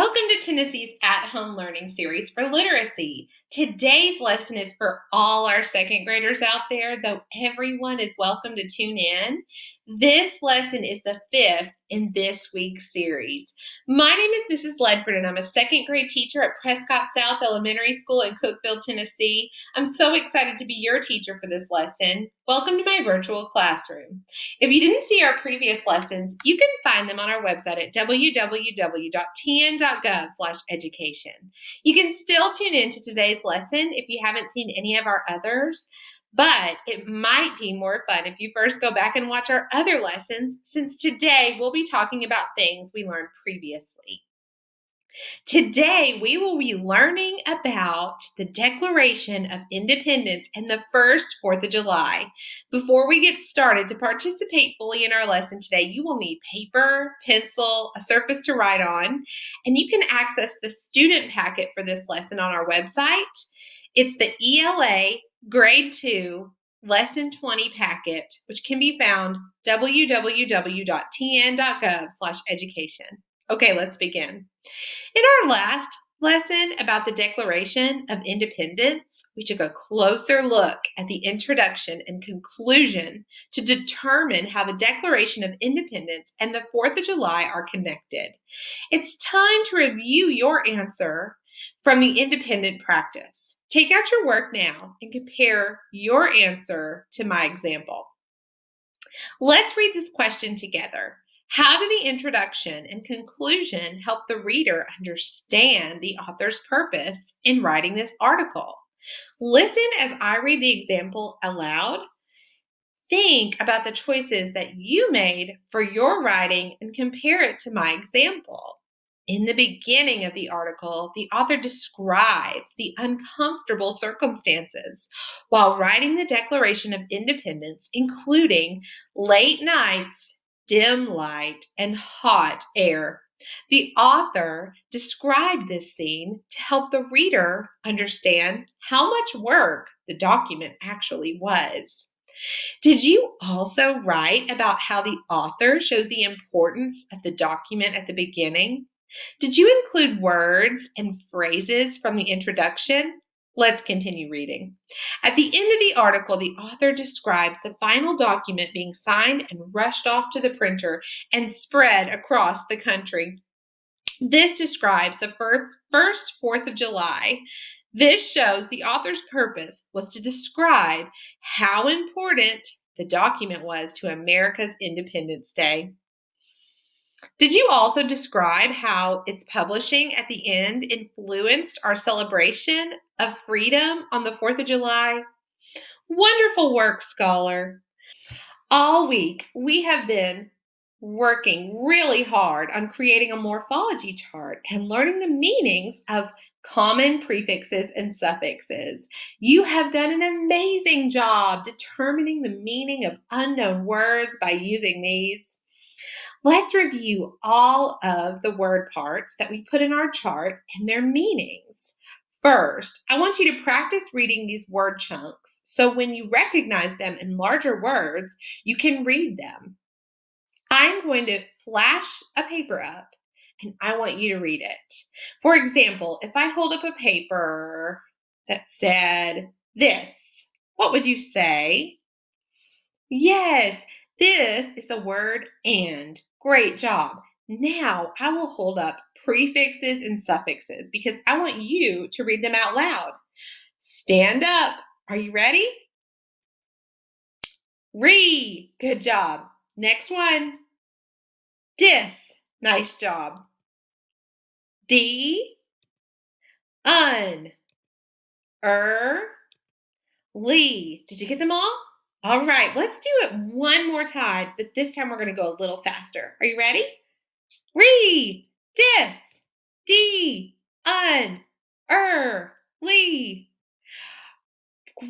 Welcome to Tennessee's at-home learning series for literacy. Today's lesson is for all our second graders out there, though everyone is welcome to tune in. This lesson is the fifth in this week's series. My name is Mrs. Ledford, and I'm a second grade teacher at Prescott South Elementary School in Cookeville, Tennessee. I'm so excited to be your teacher for this lesson. Welcome to my virtual classroom. If you didn't see our previous lessons, you can find them on our website at www.tn.gov/education. You can still tune in to today's lesson if you haven't seen any of our others, but it might be more fun if you first go back and watch our other lessons, since today we'll be talking about things we learned previously. Today, we will be learning about the Declaration of Independence and the first 4th of July. Before we get started, to participate fully in our lesson today, you will need paper, pencil, a surface to write on, and you can access the student packet for this lesson on our website. It's the ELA Grade 2 Lesson 20 packet, which can be found www.tn.gov/education. Okay, let's begin. In our last lesson about the Declaration of Independence, we took a closer look at the introduction and conclusion to determine how the Declaration of Independence and the 4th of July are connected. It's time to review your answer from the independent practice. Take out your work now and compare your answer to my example. Let's read this question together. How do the introduction and conclusion help the reader understand the author's purpose in writing this article? Listen as I read the example aloud. Think about the choices that you made for your writing and compare it to my example. In the beginning of the article, the author describes the uncomfortable circumstances while writing the Declaration of Independence, including late nights, dim light, and hot air. The author described this scene to help the reader understand how much work the document actually was. Did you also write about how the author shows the importance of the document at the beginning? Did you include words and phrases from the introduction? Let's continue reading. At the end of the article, the author describes the final document being signed and rushed off to the printer and spread across the country. This describes the first 4th of July. This shows the author's purpose was to describe how important the document was to America's Independence Day. Did you also describe how its publishing at the end influenced our celebration of freedom on the 4th of July? Wonderful work, scholar. All week, we have been working really hard on creating a morphology chart and learning the meanings of common prefixes and suffixes. You have done an amazing job determining the meaning of unknown words by using these. Let's review all of the word parts that we put in our chart and their meanings. First, I want you to practice reading these word chunks so when you recognize them in larger words, you can read them. I'm going to flash a paper up and I want you to read it. For example, if I hold up a paper that said this, what would you say? Yes, this is the word and. Great job. Now I will hold up prefixes and suffixes because I want you to read them out loud. Stand up. Are you ready? Re. Good job. Next one. Dis. Nice job. D. Un. Lee. Did you get them all? All right, let's do it one more time, but this time we're going to go a little faster. Are you ready? Re, dis, d, un, lee.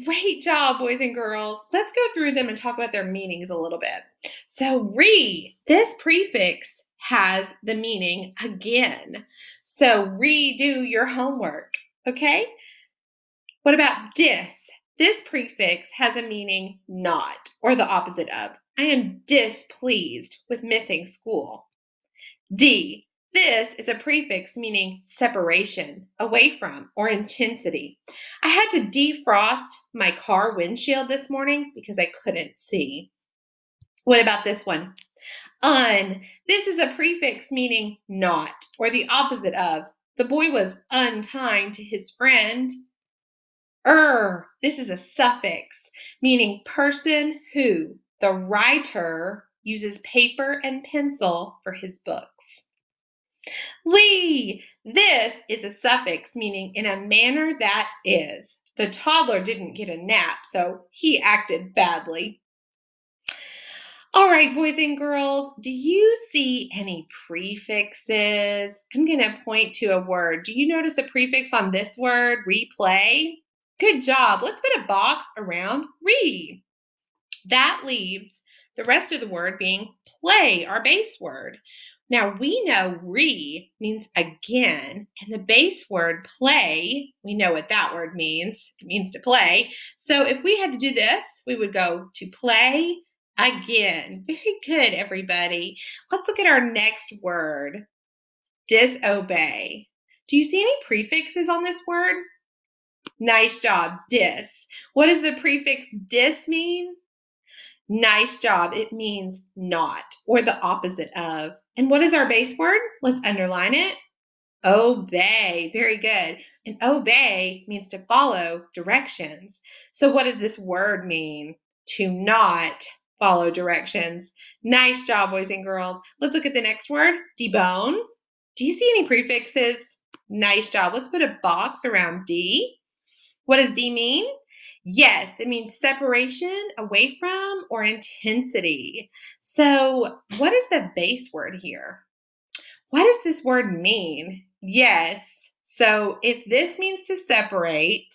Great job, boys and girls. Let's go through them and talk about their meanings a little bit. So re, this prefix has the meaning again. So redo your homework, okay? What about dis? This prefix has a meaning not, or the opposite of. I am displeased with missing school. D, This is a prefix meaning separation, away from, or intensity. I had to defrost my car windshield this morning because I couldn't see. What about this one? Un. This is a prefix meaning not, or the opposite of. The boy was unkind to his friend. This is a suffix meaning person who. The writer uses paper and pencil for his books. Lee. This is a suffix meaning in a manner that is. The toddler didn't get a nap, so he acted badly. All right, boys and girls, do you see any prefixes? I'm going to point to a word. Do you notice a prefix on this word, replay? Good job. Let's put a box around re. That leaves the rest of the word being play, our base word. Now, we know re means again, and the base word play, we know what that word means. It means to play. So if we had to do this, we would go to play again. Very good, everybody. Let's look at our next word, disobey. Do you see any prefixes on this word? Nice job, dis. What does the prefix dis mean? Nice job. It means not, or the opposite of. And what is our base word? Let's underline it. Obey. Very good. And obey means to follow directions. So what does this word mean? To not follow directions. Nice job, boys and girls. Let's look at the next word, debone. Do you see any prefixes? Nice job. Let's put a box around D. What does D mean? Yes, it means separation, away from, or intensity. So what is the base word here? What does this word mean? Yes, so if this means to separate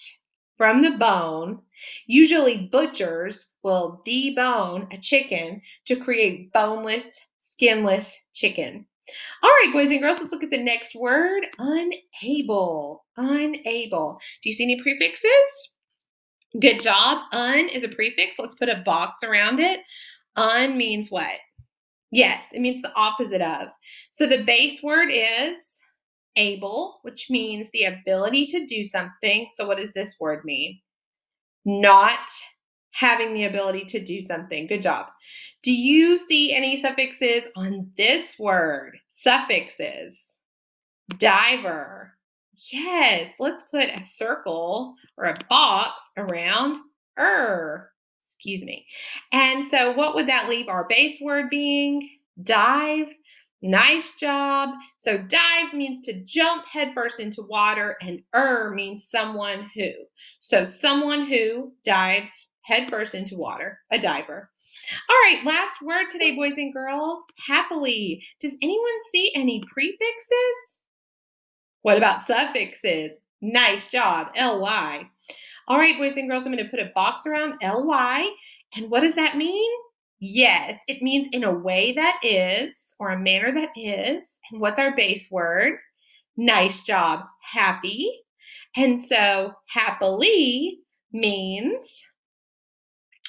from the bone, usually butchers will debone a chicken to create boneless, skinless chicken. All right, boys and girls, let's look at the next word, unable. Unable. Do you see any prefixes? Good job. Un is a prefix. Let's put a box around it. Un means what? Yes, it means the opposite of. So the base word is able, which means the ability to do something. So what does this word mean? Not having the ability to do something. Good job. Do you see any suffixes on this word? Suffixes. Diver. Yes, let's put a circle or a box around excuse me. And so what would that leave our base word being? Dive. Nice job. So dive means to jump headfirst into water, and means someone who. So someone who dives headfirst into water, a diver. All right, last word today, boys and girls, happily. Does anyone see any prefixes? What about suffixes? Nice job, ly. All right, boys and girls, I'm going to put a box around ly. And what does that mean? Yes, it means in a way that is, or a manner that is. And what's our base word? Nice job, happy. And so happily means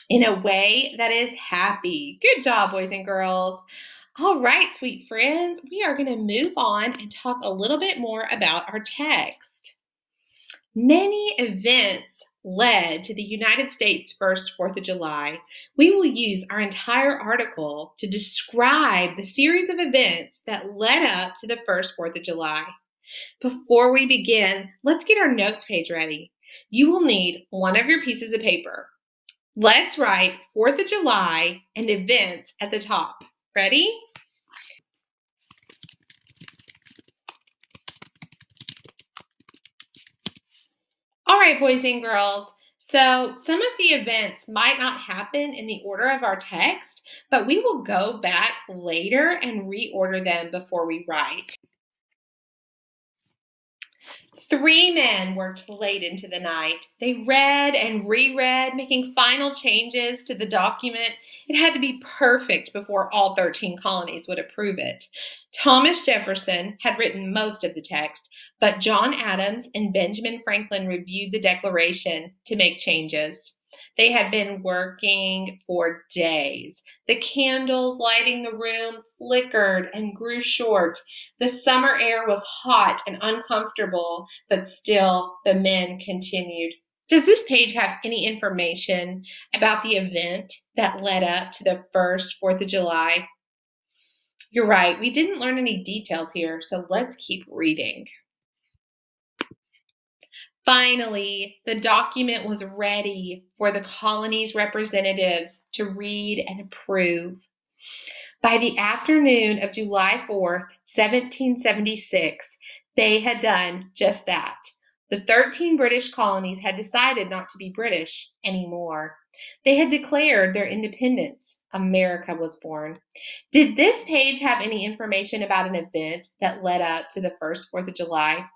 in a way that is happy. Good job, boys and girls. All right, sweet friends, we are going to move on and talk a little bit more about our text. Many events led to the United States' first 4th of July. We will use our entire article to describe the series of events that led up to the first 4th of July. Before we begin, let's get our notes page ready. You will need one of your pieces of paper. Let's write 4th of July and events at the top. Ready? All right, boys and girls. So some of the events might not happen in the order of our text, but we will go back later and reorder them before we write. 3 men worked late into the night. They read and reread, making final changes to the document. It had to be perfect before all 13 colonies would approve it. Thomas Jefferson had written most of the text, but John Adams and Benjamin Franklin reviewed the declaration to make changes. They had been working for days. The candles lighting the room flickered and grew short. The summer air was hot and uncomfortable, but still the men continued. Does this page have any information about the event that led up to the first 4th of July? You're right, we didn't learn any details here, so let's keep reading. Finally, the document was ready for the colony's representatives to read and approve. By the afternoon of July 4th, 1776, they had done just that. The 13 British colonies had decided not to be British anymore. They had declared their independence. America was born. Did this page have any information about an event that led up to the first 4th of July?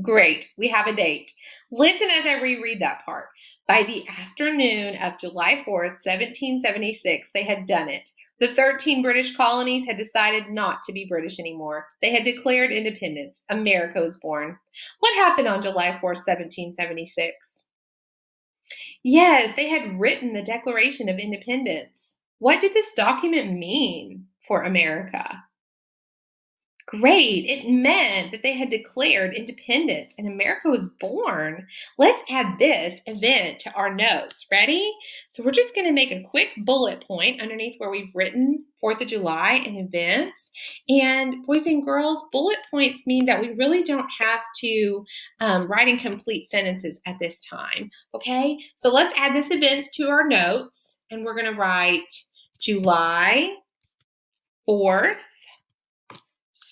Great, we have a date. Listen as I reread that part. By the afternoon of July 4th, 1776, they had done it. The 13 British colonies had decided not to be British anymore. They had declared independence. America was born. What happened on July 4th, 1776? Yes, they had written the Declaration of Independence. What did this document mean for America? Great. It meant that they had declared independence and America was born. Let's add this event to our notes. Ready? So we're just going to make a quick bullet point underneath where we've written 4th of July and events. And boys and girls, bullet points mean that we really don't have to write in complete sentences at this time. Okay? So let's add this events to our notes and we're going to write July 4th.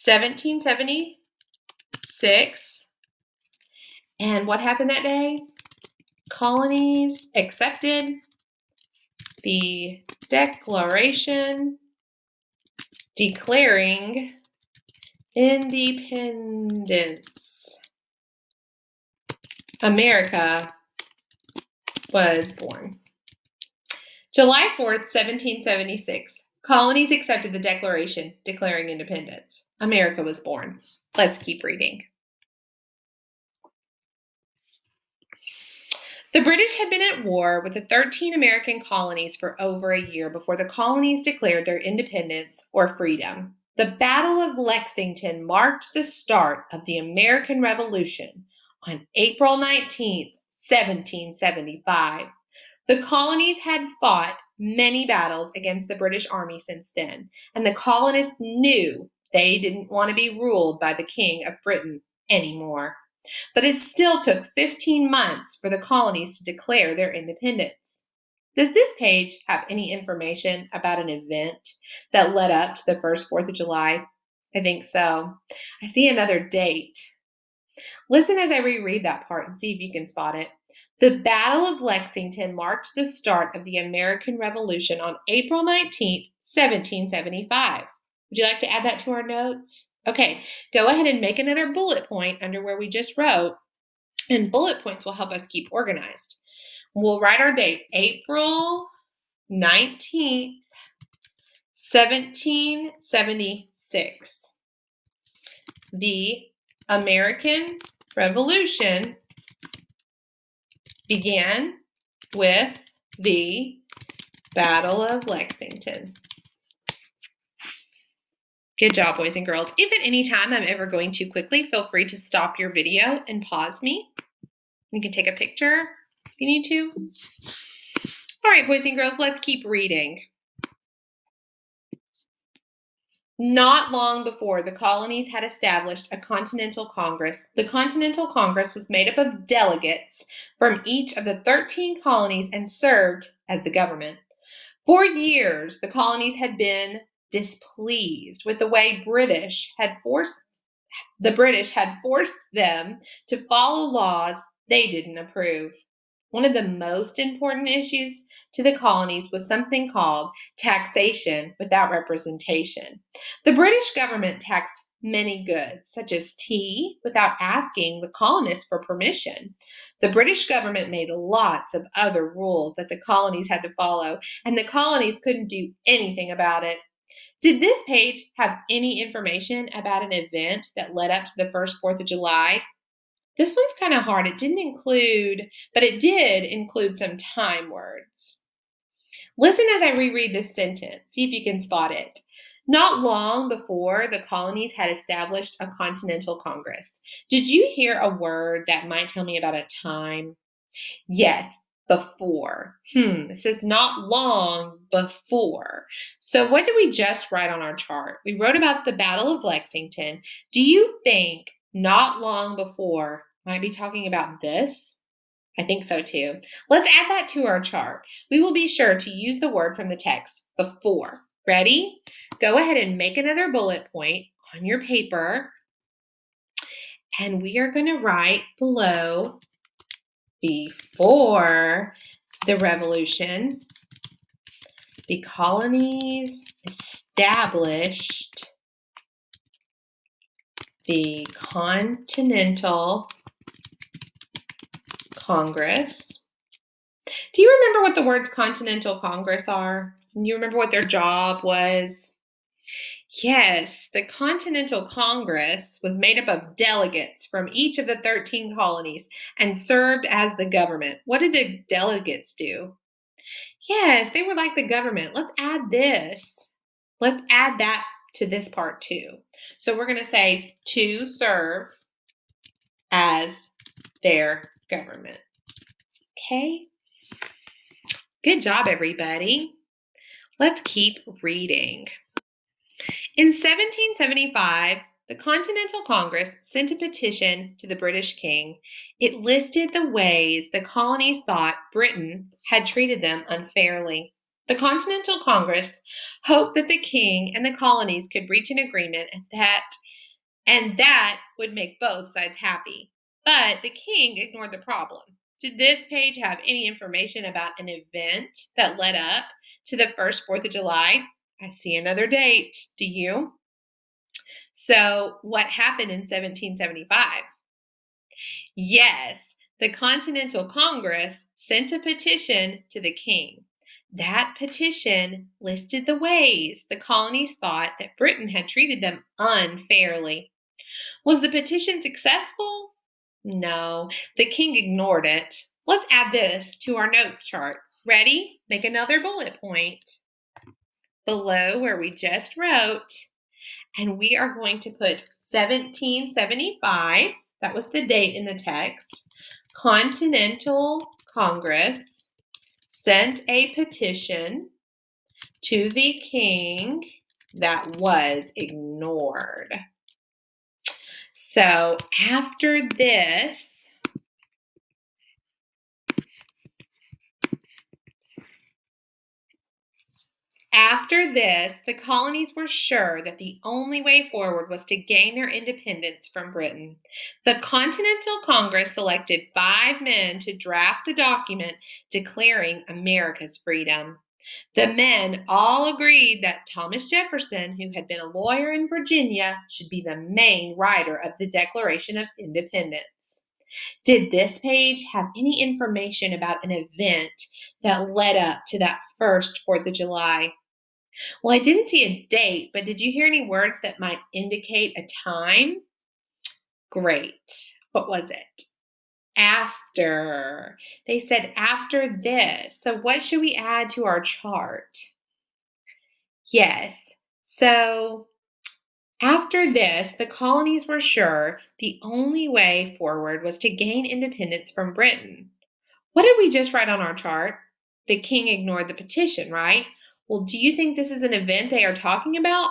1776. And what happened that day? Colonies accepted the Declaration declaring independence. America was born. July 4th, 1776. Colonies accepted the Declaration declaring independence. America was born. Let's keep reading. The British had been at war with the 13 American colonies for over a year before the colonies declared their independence or freedom. The Battle of Lexington marked the start of the American Revolution on April 19th, 1775. The colonies had fought many battles against the British Army since then, and the colonists knew they didn't want to be ruled by the King of Britain anymore. But it still took 15 months for the colonies to declare their independence. Does this page have any information about an event that led up to the first 4th of July? I think so. I see another date. Listen as I reread that part and see if you can spot it. The Battle of Lexington marked the start of the American Revolution on April 19th, 1775. Would you like to add that to our notes? Okay, go ahead and make another bullet point under where we just wrote, and bullet points will help us keep organized. We'll write our date, April 19th, 1776. The American Revolution began with the Battle of Lexington. Good job, boys and girls. If at any time I'm ever going too quickly, feel free to stop your video and pause me. You can take a picture if you need to. All right, boys and girls, let's keep reading. Not long before the colonies had established a Continental Congress, the Continental Congress was made up of delegates from each of the 13 colonies and served as the government. For years, the colonies had been displeased with the way the British had forced them to follow laws they didn't approve. One of the most important issues to the colonies was something called taxation without representation. The British government taxed many goods, such as tea, without asking the colonists for permission. The British government made lots of other rules that the colonies had to follow, and the colonies couldn't do anything about it. Did this page have any information about an event that led up to the first 4th of July? This one's kind of hard. It didn't include, but it did include some time words. Listen as I reread this sentence. See if you can spot it. Not long before the colonies had established a Continental Congress. Did you hear a word that might tell me about a time? Yes, before. It says not long before. So what did we just write on our chart? We wrote about the Battle of Lexington. Do you think not long before might be talking about this? I think so too. Let's add that to our chart. We will be sure to use the word from the text, before. Ready? Go ahead and make another bullet point on your paper. And we are going to write below, before the Revolution, the colonies established the Continental Congress. Do you remember what the words Continental Congress are? You remember what their job was? Yes, the Continental Congress was made up of delegates from each of the 13 colonies and served as the government. What did the delegates do? Yes, they were like the government. Let's add this. Let's add that to this part too. So we're going to say to serve as their government. Okay? Good job, everybody. Let's keep reading. In 1775, the Continental Congress sent a petition to the British king. It listed the ways the colonies thought Britain had treated them unfairly. The Continental Congress hoped that the king and the colonies could reach an agreement and that would make both sides happy. But the king ignored the problem. Did this page have any information about an event that led up to the first 4th of July? I see another date. Do you? So, what happened in 1775? Yes, the Continental Congress sent a petition to the king. That petition listed the ways the colonies thought that Britain had treated them unfairly. Was the petition successful? No, the king ignored it. Let's add this to our notes chart. Ready? Make another bullet point below where we just wrote, and we are going to put 1775. That was the date in the text. Continental Congress sent a petition to the king that was ignored. So after this, the colonies were sure that the only way forward was to gain their independence from Britain. The Continental Congress selected 5 men to draft a document declaring America's freedom. The men all agreed that Thomas Jefferson, who had been a lawyer in Virginia, should be the main writer of the Declaration of Independence. Did this page have any information about an event that led up to that first 4th of July? Well, I didn't see a date, but did you hear any words that might indicate a time? Great. What was it? After. They said after this. So what should we add to our chart? Yes. So after this, the colonies were sure the only way forward was to gain independence from Britain. What did we just write on our chart? The king ignored the petition, right? Well, do you think this is an event they are talking about?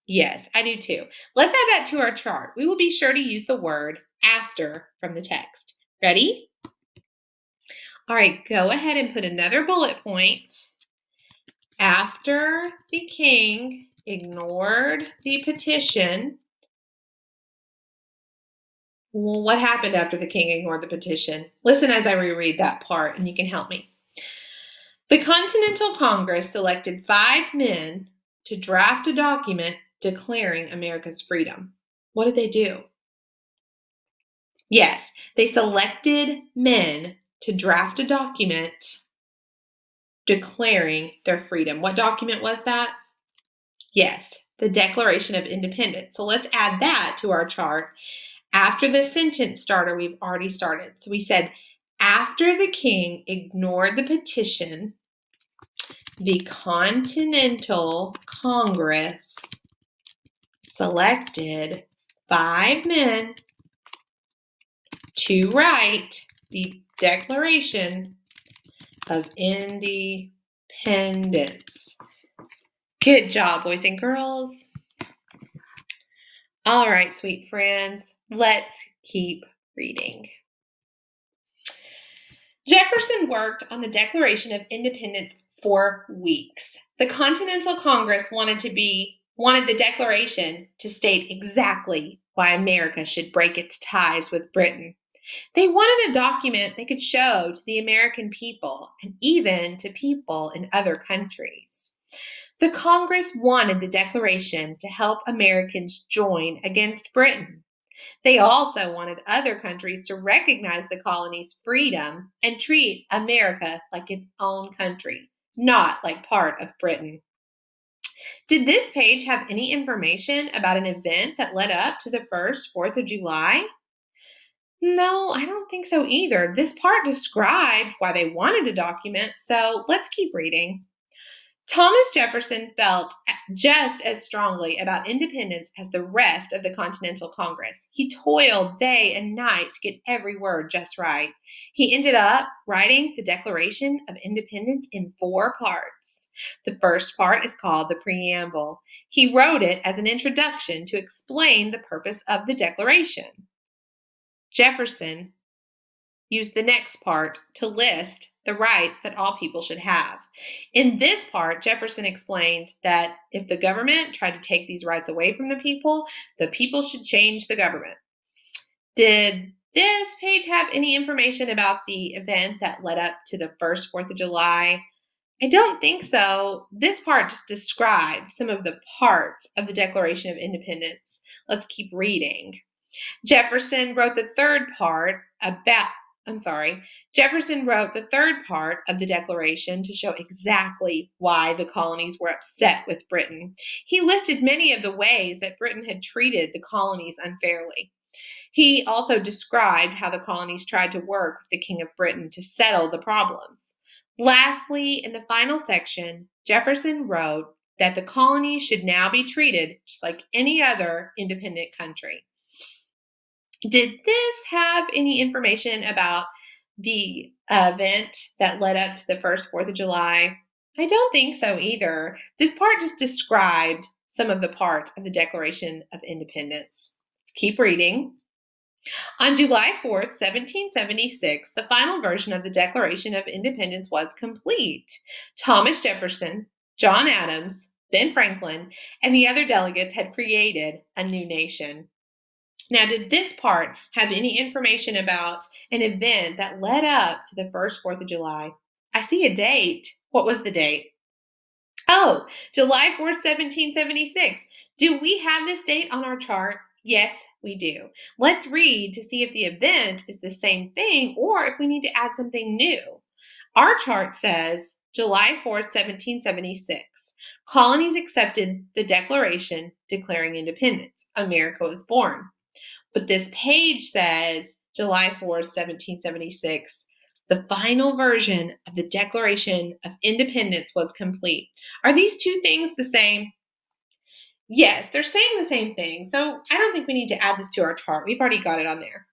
Yes, I do too. Let's add that to our chart. We will be sure to use the word after from the text. Ready? All right, go ahead and put another bullet point. After the king ignored the petition. Well, what happened after the king ignored the petition? Listen as I reread that part and you can help me. The Continental Congress selected 5 men to draft a document declaring America's freedom. What did they do? Yes, they selected men to draft a document declaring their freedom. What document was that? Yes, the Declaration of Independence. So let's add that to our chart. After the sentence starter, we've already started. So we said, after the king ignored the petition, the Continental Congress selected 5 men to write the Declaration of Independence. Good job, boys and girls. All right, sweet friends, let's keep reading. Jefferson worked on the Declaration of Independence for weeks. The Continental Congress wanted the Declaration to state exactly why America should break its ties with Britain. They wanted a document they could show to the American people and even to people in other countries. The Congress wanted the Declaration to help Americans join against Britain. They also wanted other countries to recognize the colony's freedom and treat America like its own country, not like part of Britain. Did this page have any information about an event that led up to the first 4th of July? No, I don't think so either. This part described why they wanted a document, so let's keep reading. Thomas Jefferson felt just as strongly about independence as the rest of the Continental Congress. He toiled day and night to get every word just right. He ended up writing the Declaration of Independence in 4 parts. The first part is called the Preamble. He wrote it as an introduction to explain the purpose of the Declaration. Jefferson used the next part to list the rights that all people should have. In this part, Jefferson explained that if the government tried to take these rights away from the people should change the government. Did this page have any information about the event that led up to the first 4th of July? I don't think so. This part just described some of the parts of the Declaration of Independence. Let's keep reading. Jefferson wrote the third part of the Declaration to show exactly why the colonies were upset with Britain. He listed many of the ways that Britain had treated the colonies unfairly. He also described how the colonies tried to work with the King of Britain to settle the problems. Lastly, in the final section, Jefferson wrote that the colonies should now be treated just like any other independent country. Did this have any information about the event that led up to the first 4th of July? I don't think so either. This part just described some of the parts of the Declaration of Independence. Let's keep reading. On July 4th, 1776, the final version of the Declaration of Independence was complete. Thomas Jefferson, John Adams, Ben Franklin, and the other delegates had created a new nation. Now, did this part have any information about an event that led up to the first 4th of July? I see a date. What was the date? Oh, July 4th, 1776. Do we have this date on our chart? Yes, we do. Let's read to see if the event is the same thing or if we need to add something new. Our chart says July 4th, 1776. Colonies accepted the Declaration declaring independence. America was born. But this page says July 4th, 1776. The final version of the Declaration of Independence was complete. Are these two things the same? Yes, they're saying the same thing. So I don't think we need to add this to our chart. We've already got it on there.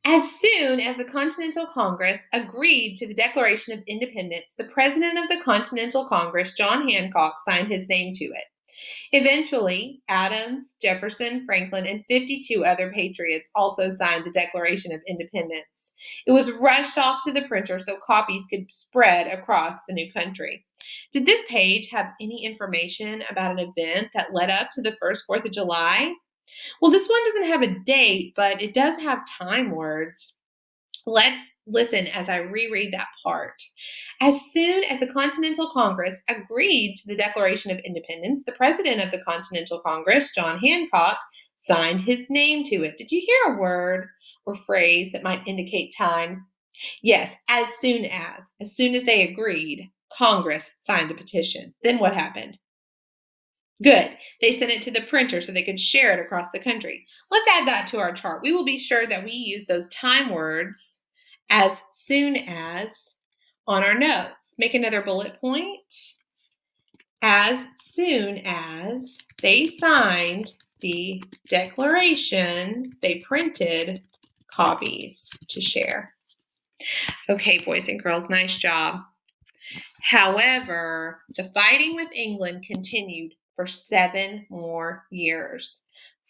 As soon as the Continental Congress agreed to the Declaration of Independence, the president of the Continental Congress, John Hancock, signed his name to it. Eventually, Adams, Jefferson, Franklin, and 52 other patriots also signed the Declaration of Independence. It was rushed off to the printer so copies could spread across the new country. Did this page have any information about an event that led up to the first 4th of July? Well, this one doesn't have a date, but it does have time words. Let's listen as I reread that part. As soon as the Continental Congress agreed to the Declaration of Independence, the president of the Continental Congress, John Hancock, signed his name to it. Did you hear a word or phrase that might indicate time? Yes, as soon as they agreed, Congress signed the petition. Then what happened? Good. They sent it to the printer so they could share it across the country. Let's add that to our chart. We will be sure that we use those time words as soon as on our notes. Make another bullet point. As soon as they signed the declaration, they printed copies to share. Okay, boys and girls, nice job. However, the fighting with England continued for 7 more years.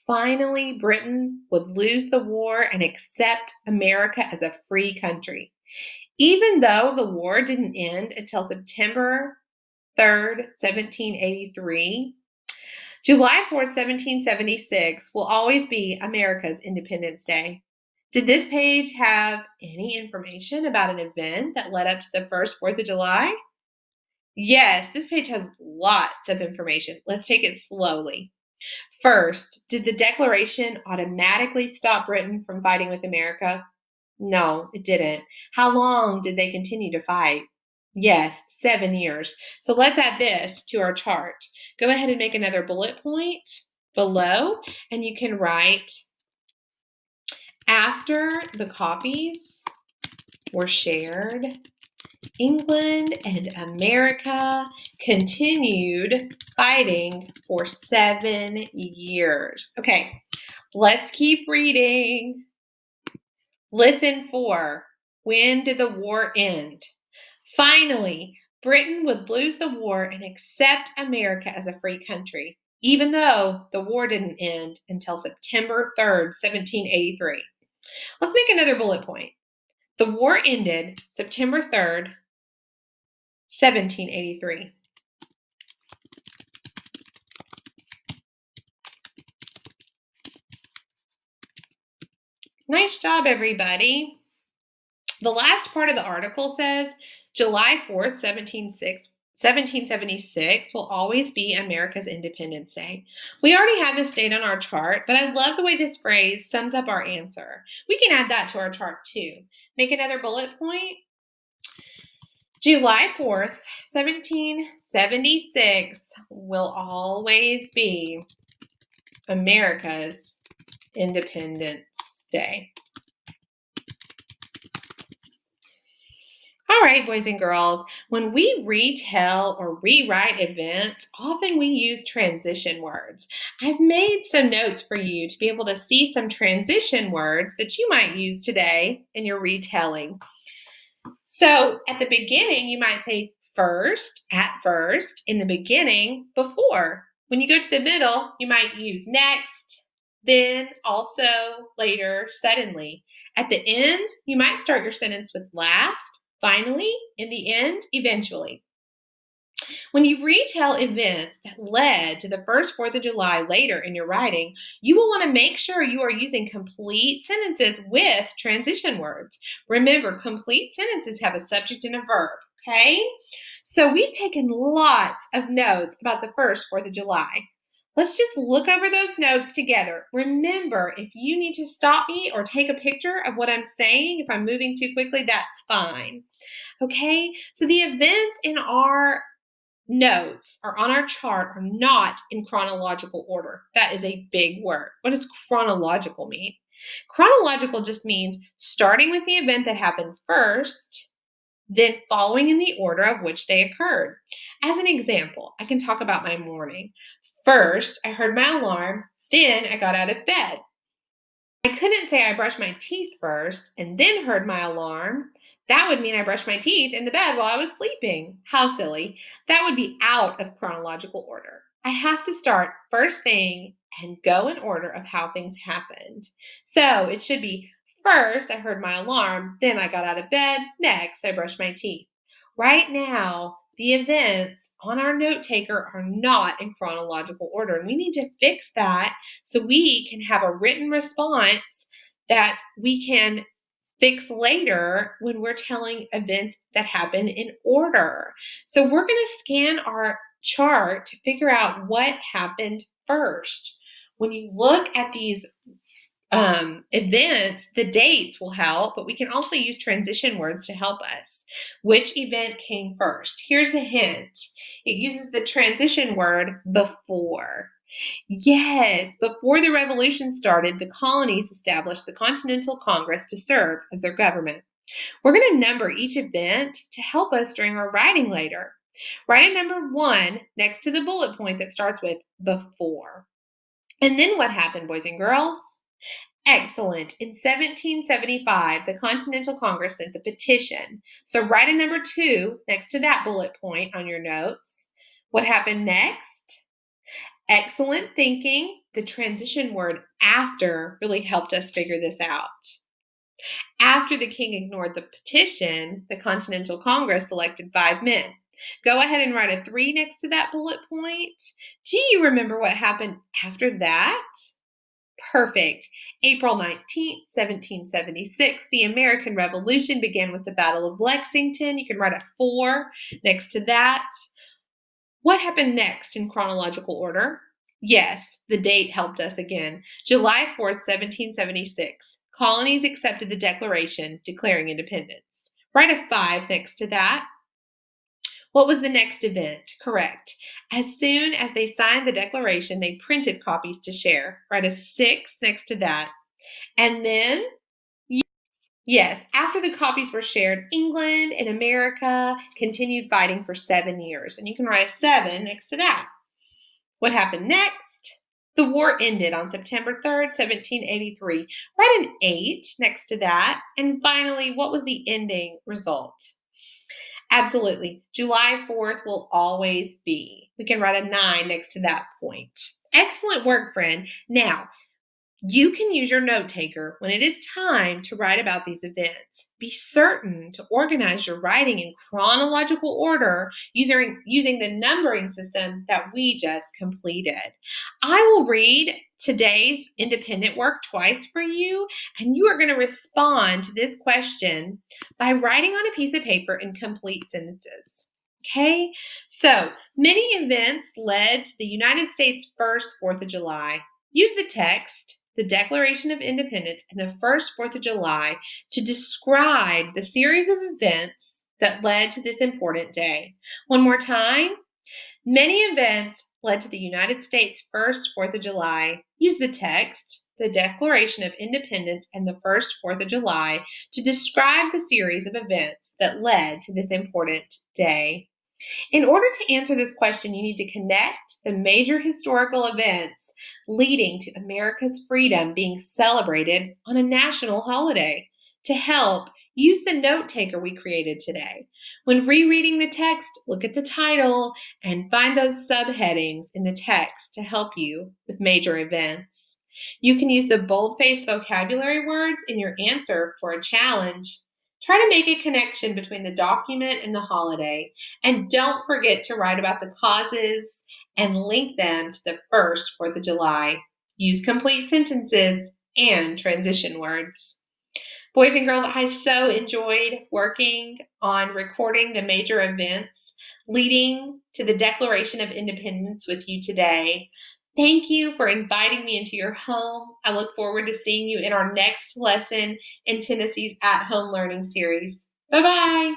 Finally, Britain would lose the war and accept America as a free country. Even though the war didn't end until September 3rd, 1783, July 4th, 1776 will always be America's Independence Day. Did this page have any information about an event that led up to the first 4th of July? Yes, this page has lots of information. Let's take it slowly. First, did the Declaration automatically stop Britain from fighting with America? No, it didn't. How long did they continue to fight? Yes, 7 years. So let's add this to our chart. Go ahead and make another bullet point below, and you can write, after the copies were shared, England and America continued fighting for 7 years. Okay, let's keep reading. Listen for, when did the war end? Finally, Britain would lose the war and accept America as a free country, even though the war didn't end until September 3rd, 1783. Let's make another bullet point. The war ended September 3rd, 1783. Nice job, everybody. The last part of the article says July 4th, 1776 will always be America's Independence Day. We already have this date on our chart, but I love the way this phrase sums up our answer. We can add that to our chart too. Make another bullet point. July 4th, 1776 will always be America's Independence Day. All right, boys and girls, when we retell or rewrite events, often we use transition words. I've made some notes for you to be able to see some transition words that you might use today in your retelling. So at the beginning, you might say first, at first, in the beginning, before. When you go to the middle, you might use next, then, also, later, suddenly. At the end, you might start your sentence with last, finally, in the end, eventually. When you retell events that led to the first 4th of July later in your writing, you will want to make sure you are using complete sentences with transition words. Remember, complete sentences have a subject and a verb, okay? So we've taken lots of notes about the first 4th of July. Let's just look over those notes together. Remember, if you need to stop me or take a picture of what I'm saying, if I'm moving too quickly, that's fine. Okay, so the events in our notes or on our chart are not in chronological order. That is a big word. What does chronological mean? Chronological just means starting with the event that happened first, then following in the order of which they occurred. As an example, I can talk about my morning. First, I heard my alarm, then I got out of bed. I couldn't say I brushed my teeth first and then heard my alarm. That would mean I brushed my teeth in the bed while I was sleeping. How silly. That would be out of chronological order. I have to start first thing and go in order of how things happened. So it should be first I heard my alarm, then I got out of bed, next I brushed my teeth. Right now, the events on our note taker are not in chronological order, and we need to fix that so we can have a written response that we can fix later when we're telling events that happen in order. So we're going to scan our chart to figure out what happened first. When you look at these events, the dates will help, but we can also use transition words to help us. Which event came first? Here's a hint. It uses the transition word before. Yes, before the revolution started, the colonies established the Continental Congress to serve as their government. We're going to number each event to help us during our writing later. Write a number 1 next to the bullet point that starts with before. And then what happened, boys and girls? Excellent. In 1775, the Continental Congress sent the petition. So write a number 2 next to that bullet point on your notes. What happened next? Excellent thinking. The transition word after really helped us figure this out. After the king ignored the petition, the Continental Congress selected 5 men. Go ahead and write a 3 next to that bullet point. Do you remember what happened after that? Perfect. April 19th, 1776, the American Revolution began with the Battle of Lexington. You can write a 4 next to that. What happened next in chronological order? Yes, the date helped us again. July 4th, 1776. Colonies accepted the Declaration declaring independence. Write a 5 next to that. What was the next event? Correct. As soon as they signed the Declaration, they printed copies to share. Write a 6 next to that. And then, yes, after the copies were shared, England and America continued fighting for 7 years. And you can write a 7 next to that. What happened next? The war ended on September 3rd, 1783. Write an 8 next to that. And finally, what was the ending result? Absolutely. July 4th will always be. We can write a 9 next to that point. Excellent work, friend. Now, you can use your note taker when it is time to write about these events. Be certain to organize your writing in chronological order using the numbering system that we just completed. I will read today's independent work twice for you, and you are going to respond to this question by writing on a piece of paper in complete sentences. Okay? So, many events led to the United States' first 4th of July. Use the text, the Declaration of Independence, and the first 4th of July to describe the series of events that led to this important day. One more time. Many events led to the United States' first 4th of July. Use the text, the Declaration of Independence, and the first 4th of July to describe the series of events that led to this important day. In order to answer this question, you need to connect the major historical events leading to America's freedom being celebrated on a national holiday. To help, use the note taker we created today. When rereading the text, look at the title and find those subheadings in the text to help you with major events. You can use the boldface vocabulary words in your answer for a challenge. Try to make a connection between the document and the holiday, and don't forget to write about the causes and link them to the first 4th of July. Use complete sentences and transition words. Boys and girls, I so enjoyed working on recording the major events leading to the Declaration of Independence with you today. Thank you for inviting me into your home. I look forward to seeing you in our next lesson in Tennessee's At Home Learning series. Bye-bye.